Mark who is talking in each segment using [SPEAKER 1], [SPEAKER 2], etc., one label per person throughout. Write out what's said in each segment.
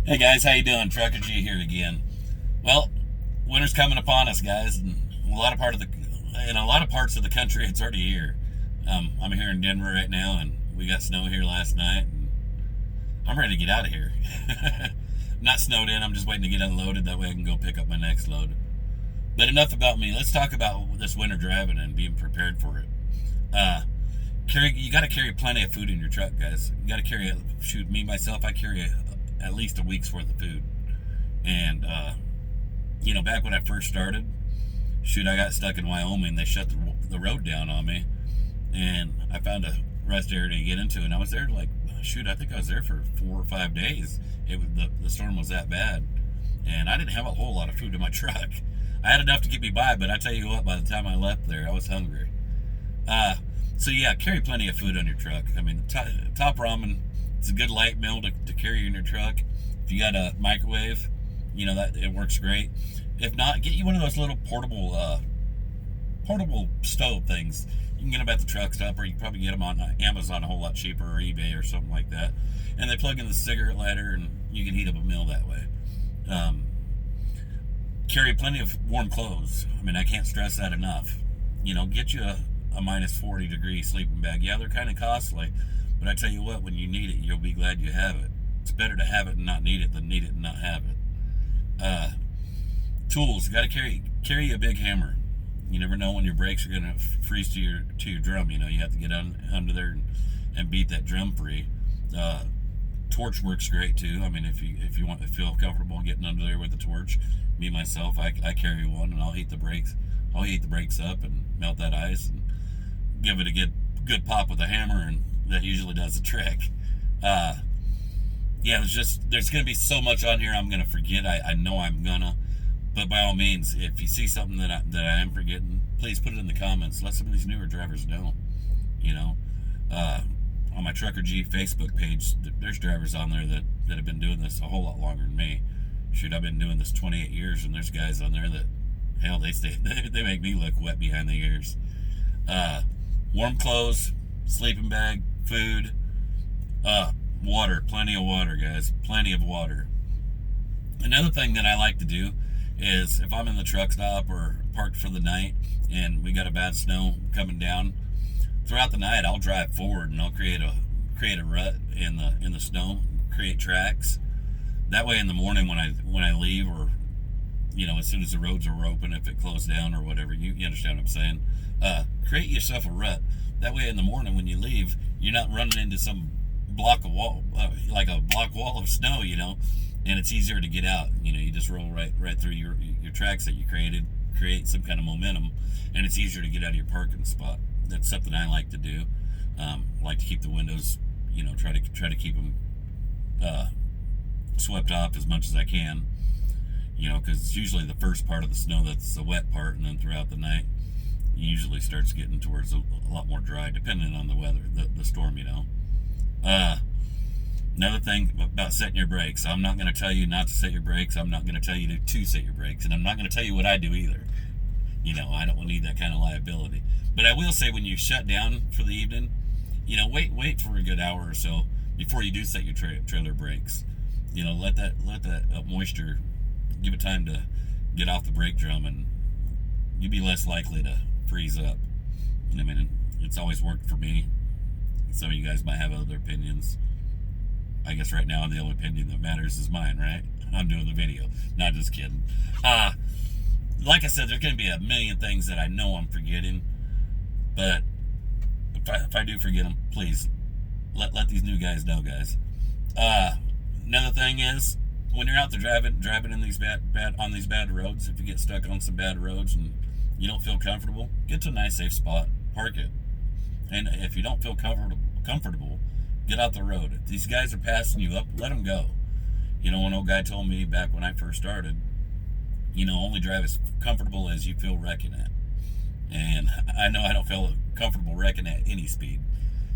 [SPEAKER 1] Hey guys, how you doing? Trucker G here again. Well, winter's coming upon us, guys, and in a lot of parts of the country, it's already here. I'm here in Denver right now, and we got snow here last night, and I'm ready to get out of here. I'm not snowed in. I'm just waiting to get unloaded. That way, I can go pick up my next load. But enough about me. Let's talk about this winter driving and being prepared for it. Uh, You got to carry plenty of food in your truck, guys. You got to carry. Shoot, me myself, I carry at least a week's worth of food. And back when I first started, shoot, I got stuck in Wyoming. They shut the road down on me, and I found a rest area to get into. And I was there I think I was there for 4 or 5 days. The storm was that bad, and I didn't have a whole lot of food in my truck. I had enough to get me by, but I tell you what, by the time I left there, I was hungry. So yeah, carry plenty of food on your truck. I mean, top ramen. It's a good light meal to carry in your truck. If you got a microwave, that it works great. If not, get you one of those little portable stove things. You can get them at the truck stop, or you can probably get them on Amazon a whole lot cheaper, or eBay or something like that. And they plug in the cigarette lighter, and you can heat up a meal that way. Carry plenty of warm clothes. I mean, I can't stress that enough. Get you a minus 40 degree sleeping bag. Yeah, they're kind of costly, but I tell you what, when you need it, you'll be glad you have it. It's better to have it and not need it than need it and not have it. Tools. You got to carry a big hammer. You never know when your brakes are going to freeze to your drum. You have to get under there and beat that drum free. Torch works great too. I mean, if you want to feel comfortable getting under there with the torch, me myself, I carry one, and I'll heat the brakes. I'll heat the brakes up and melt that ice and give it a good pop with a hammer, and that usually does the trick. There's going to be so much on here I'm going to forget. I know I'm gonna, but by all means, if you see something that I am forgetting, please put it in the comments. Let some of these newer drivers know. On my Trucker G Facebook page, there's drivers on there that have been doing this a whole lot longer than me. Shoot, I've been doing this 28 years, and there's guys on there that, hell, they make me look wet behind the ears. Warm clothes, sleeping bag, food, water, plenty of water, guys, plenty of water. Another thing that I like to do is, if I'm in the truck stop or parked for the night and we got a bad snow coming down, throughout the night I'll drive forward and I'll create a rut in the snow, create tracks. That way in the morning when I leave, or as soon as the roads are open, if it closed down or whatever, you understand what I'm saying. Create yourself a rut. That way in the morning when you leave, you're not running into some block of wall, like a block wall of snow, and it's easier to get out. You just roll right through your tracks that you created, create some kind of momentum, and it's easier to get out of your parking spot. That's something I like to do. Like to keep the windows, try to keep them swept off as much as I can. Because it's usually the first part of the snow that's the wet part, and then throughout the night, it usually starts getting towards a lot more dry, depending on the weather, the storm. Another thing about setting your brakes. I'm not going to tell you not to set your brakes. I'm not going to tell you to set your brakes, and I'm not going to tell you what I do either. I don't need that kind of liability. But I will say, when you shut down for the evening, wait for a good hour or so before you do set your trailer brakes. Let that moisture, give it time to get off the brake drum, and you'll be less likely to freeze up. I mean, it's always worked for me. Some of you guys might have other opinions. I guess right now the only opinion that matters is mine, right? I'm doing the video. Not just kidding. Like I said, there's going to be a million things that I know I'm forgetting, but if I do forget them, please let these new guys know, guys. Another thing is, when you're out there driving in these bad roads, if you get stuck on some bad roads and you don't feel comfortable, get to a nice safe spot, park it. And if you don't feel comfortable, get out the road. If these guys are passing you up, let them go. One old guy told me back when I first started, only drive as comfortable as you feel wrecking at. And I know I don't feel comfortable wrecking at any speed.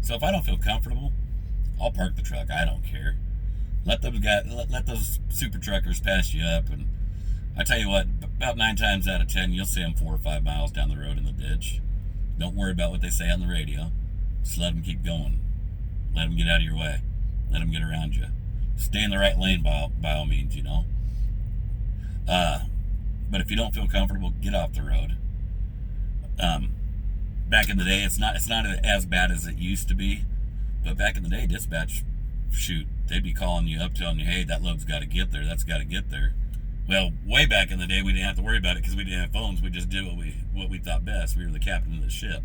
[SPEAKER 1] So if I don't feel comfortable, I'll park the truck. I don't care. Let those super truckers pass you up, and I tell you what, about 9 times out of 10, you'll see them 4 or 5 miles down the road in the ditch. Don't worry about what they say on the radio. Just let them keep going. Let them get out of your way. Let them get around you. Stay in the right lane by all means, you know. But if you don't feel comfortable, get off the road. Back in the day, it's not as bad as it used to be. But back in the day, dispatch, shoot, they'd be calling you up, telling you, hey, that load's got to get there. That's got to get there. Well, way back in the day, we didn't have to worry about it because we didn't have phones. We just did what we thought best. We were the captain of the ship.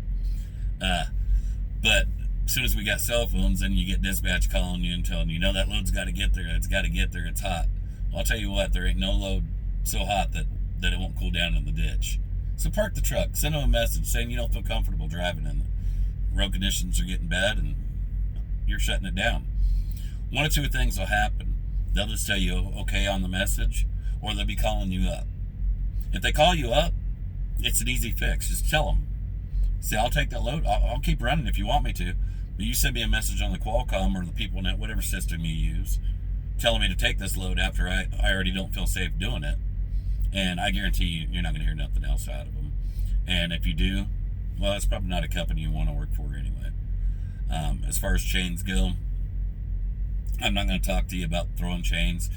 [SPEAKER 1] But as soon as we got cell phones, then you get dispatch calling you and telling you, that load's got to get there. It's got to get there. It's hot. Well, I'll tell you what, there ain't no load so hot that it won't cool down in the ditch. So park the truck. Send them a message saying you don't feel comfortable driving in it. Road conditions are getting bad and you're shutting it down. One of two things will happen. They'll just tell you okay on the message, or they'll be calling you up. If they call you up, it's an easy fix. Just tell them. Say, I'll take that load. I'll keep running if you want me to. But you send me a message on the Qualcomm or the PeopleNet, whatever system you use, telling me to take this load after I already don't feel safe doing it. And I guarantee you're not going to hear nothing else out of them. And if you do, well, it's probably not a company you want to work for anyway. As far as chains go, I'm not going to talk to you about throwing chains.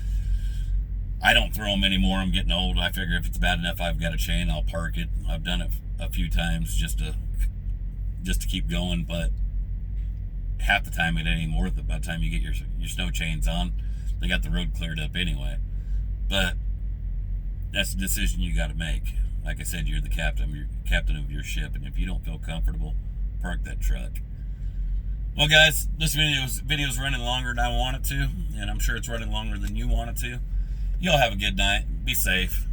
[SPEAKER 1] I don't throw them anymore. I'm getting old. I figure if it's bad enough I've got a chain, I'll park it. I've done it a few times just to keep going, but half the time it ain't worth it. By the time you get your snow chains on, they got the road cleared up anyway. But that's a decision you got to make. Like I said, you're the captain of your ship, and if you don't feel comfortable, park that truck. Well, guys, this video's running longer than I want it to, and I'm sure it's running longer than you want it to. Y'all have a good night. Be safe.